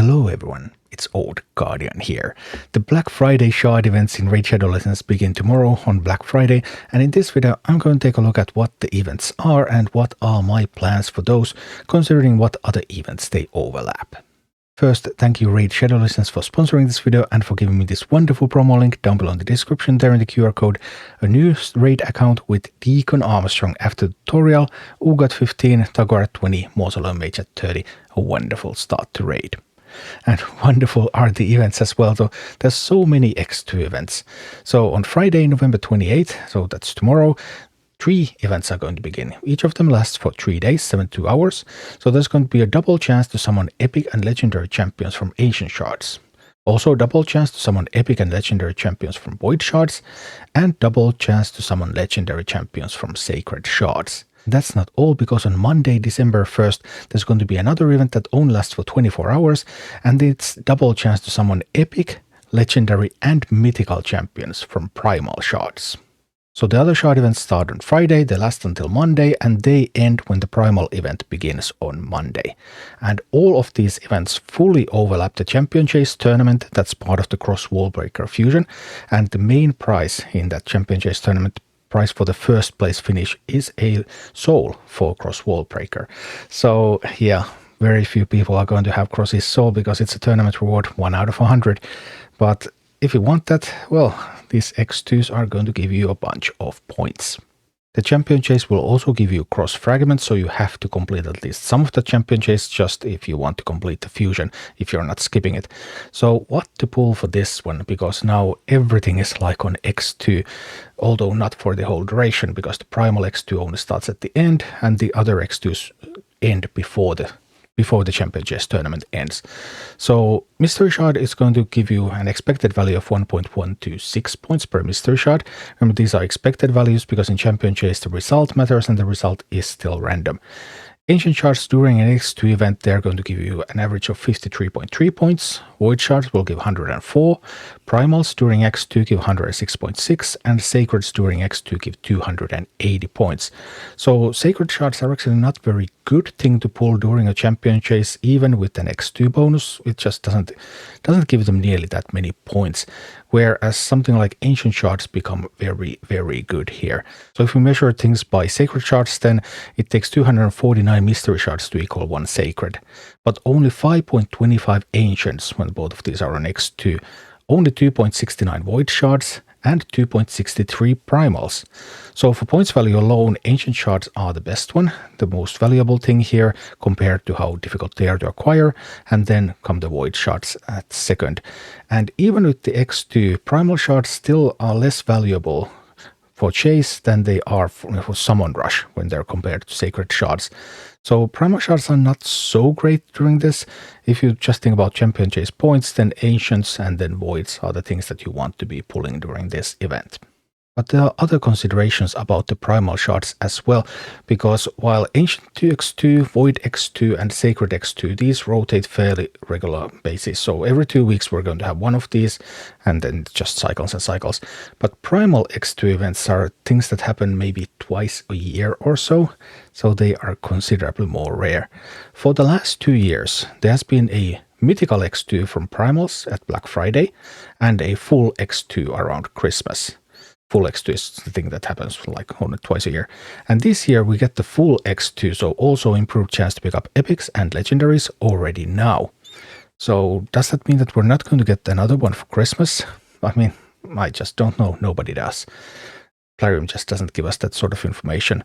Hello everyone, it's Old Guardian here. The Black Friday Shard events in Raid Shadow Legends begin tomorrow on Black Friday, and in this video I'm going to take a look at what the events are and what are my plans for those, considering what other events they overlap. First, thank you Raid Shadow Legends for sponsoring this video and for giving me this wonderful promo link down below in the description there in the QR code, a new raid account with Deacon Armstrong after the tutorial, Uugo at 15, Tagoar at 20, Mausoleum Mage at 30, a wonderful start to raid. And wonderful are the events as well, though there's so many X2 events. So on Friday, November 28th, so that's tomorrow, 3 events are going to begin. Each of them lasts for 3 days, 72 hours. So there's going to be a double chance to summon epic and legendary champions from ancient shards. Also double chance to summon epic and legendary champions from void shards, and double chance to summon legendary champions from sacred shards. That's not all, because on Monday, December 1st, there's going to be another event that only lasts for 24 hours, and it's double chance to summon epic, legendary, and mythical champions from Primal shards. So the other shard events start on Friday, they last until Monday, and they end when the Primal event begins on Monday. And all of these events fully overlap the Champion Chase tournament that's part of the Cross Wallbreaker fusion, and the main prize in that Champion Chase tournament, prize for the first place finish, is a soul for Cross Wallbreaker. So yeah, very few people are going to have Cross's soul because it's a tournament reward 1 out of 100. But if you want that, well, these X2s are going to give you a bunch of points. The Champion Chase will also give you cross fragments, so you have to complete at least some of the Champion Chase just if you want to complete the fusion, if you're not skipping it. So what to pull for this one, because now everything is like on X2, although not for the whole duration, because the Primal X2 only starts at the end and the other X2s end before the Champion Chase tournament ends. So Mystery Shard is going to give you an expected value of 1.126 points per Mystery Shard. Remember, these are expected values because in Champion Chase the result matters and the result is still random. Ancient Shards during an X2 event, they're going to give you an average of 53.3 points. Void Shards will give 104. Primals during X2 give 106.6, and Sacreds during X2 give 280 points. So Sacred Shards are actually not very good thing to pull during a Champion Chase, even with an X2 bonus. It just doesn't give them nearly that many points, whereas something like Ancient Shards become very, very good here. So if we measure things by Sacred Shards, then it takes 249 Mystery Shards to equal 1 Sacred, but only 5.25 Ancients when both of these are on X2, only 2.69 Void Shards, and 2.63 Primals. So for points value alone, Ancient Shards are the best one, the most valuable thing here compared to how difficult they are to acquire, and then come the Void Shards at second. And even with the X2, Primal Shards still are less valuable for Chase than they are for Summon Rush when they're compared to Sacred Shards. So Primal Shards are not so great during this. If you just think about Champion Chase points, then Ancients and then Voids are the things that you want to be pulling during this event. But there are other considerations about the Primal Shards as well, because while Ancient 2x2, Void x2 and Sacred x2, these rotate fairly regular basis. So every 2 weeks we're going to have one of these, and then just cycles and cycles. But Primal x2 events are things that happen maybe twice a year or so, so they are considerably more rare. For the last 2 years, there has been a Mythical x2 from Primals at Black Friday, and a full x2 around Christmas. Full X2 is the thing that happens like only twice a year. And this year we get the full X2, so also improved chance to pick up epics and legendaries already now. So does that mean that we're not going to get another one for Christmas? I mean, I just don't know. Nobody does. Plarium just doesn't give us that sort of information.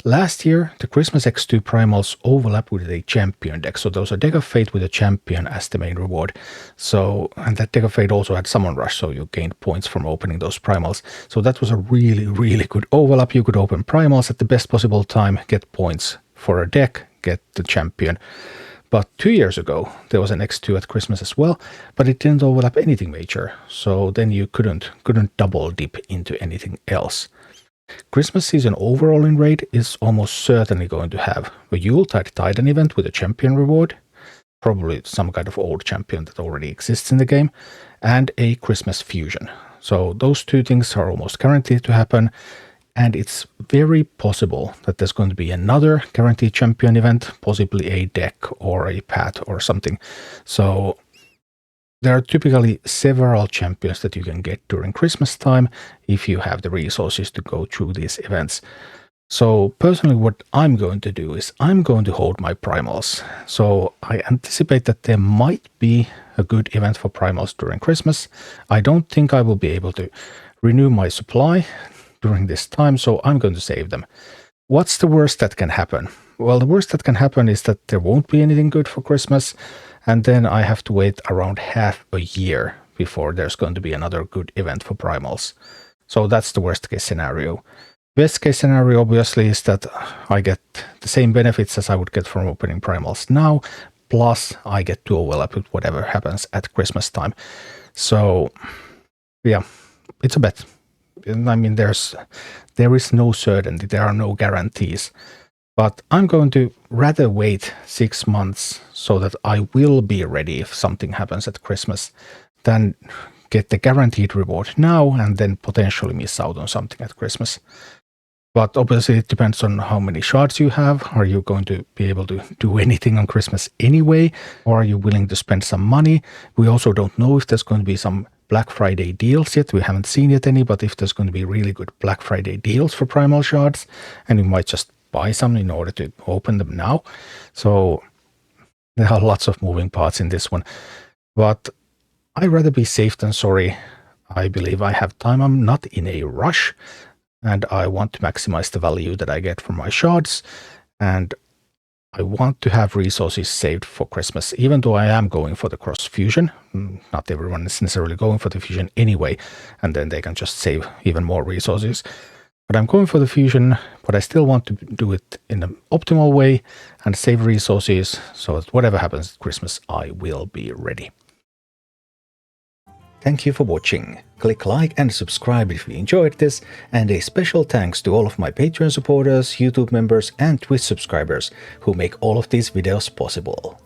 Last year, the Christmas X2 Primals overlap with a champion deck. So there was a deck of Fate with a champion as the main reward. So, and that deck of Fate also had Summon Rush, so you gained points from opening those Primals. So that was a really, really good overlap. You could open Primals at the best possible time, get points for a deck, get the champion. But 2 years ago, there was an X2 at Christmas as well, but it didn't overlap anything major. So then you couldn't double dip into anything else. Christmas season overall in Raid is almost certainly going to have a Yuletide Titan event with a champion reward, probably some kind of old champion that already exists in the game, and a Christmas fusion. So those 2 things are almost guaranteed to happen. And it's very possible that there's going to be another guaranteed champion event, possibly a deck or a path or something. So there are typically several champions that you can get during Christmas time if you have the resources to go through these events. So personally, what I'm going to do is I'm going to hold my primals. So I anticipate that there might be a good event for primals during Christmas. I don't think I will be able to renew my supply during this time, so I'm going to save them. What's the worst that can happen? Well, the worst that can happen is that there won't be anything good for Christmas, and then I have to wait around half a year before there's going to be another good event for primals. So that's the worst case scenario. Best case scenario, obviously, is that I get the same benefits as I would get from opening primals now, plus I get to overlap with whatever happens at Christmas time. So, yeah, it's a bet. I mean, there is no certainty, there are no guarantees. But I'm going to rather wait 6 months so that I will be ready if something happens at Christmas than get the guaranteed reward now and then potentially miss out on something at Christmas. But obviously it depends on how many shards you have. Are you going to be able to do anything on Christmas anyway? Or are you willing to spend some money? We also don't know if there's going to be some Black Friday deals yet. We haven't seen yet any, but if there's going to be really good Black Friday deals for Primal shards, and you might just buy some in order to open them now. So there are lots of moving parts in this one. But I'd rather be safe than sorry. I believe I have time. I'm not in a rush. And I want to maximize the value that I get from my shards. And I want to have resources saved for Christmas, even though I am going for the cross fusion. Not everyone is necessarily going for the fusion anyway, and then they can just save even more resources. But I'm going for the fusion, but I still want to do it in an optimal way and save resources so that whatever happens at Christmas, I will be ready. Thank you for watching. Click like and subscribe if you enjoyed this, and a special thanks to all of my Patreon supporters, YouTube members and Twitch subscribers who make all of these videos possible.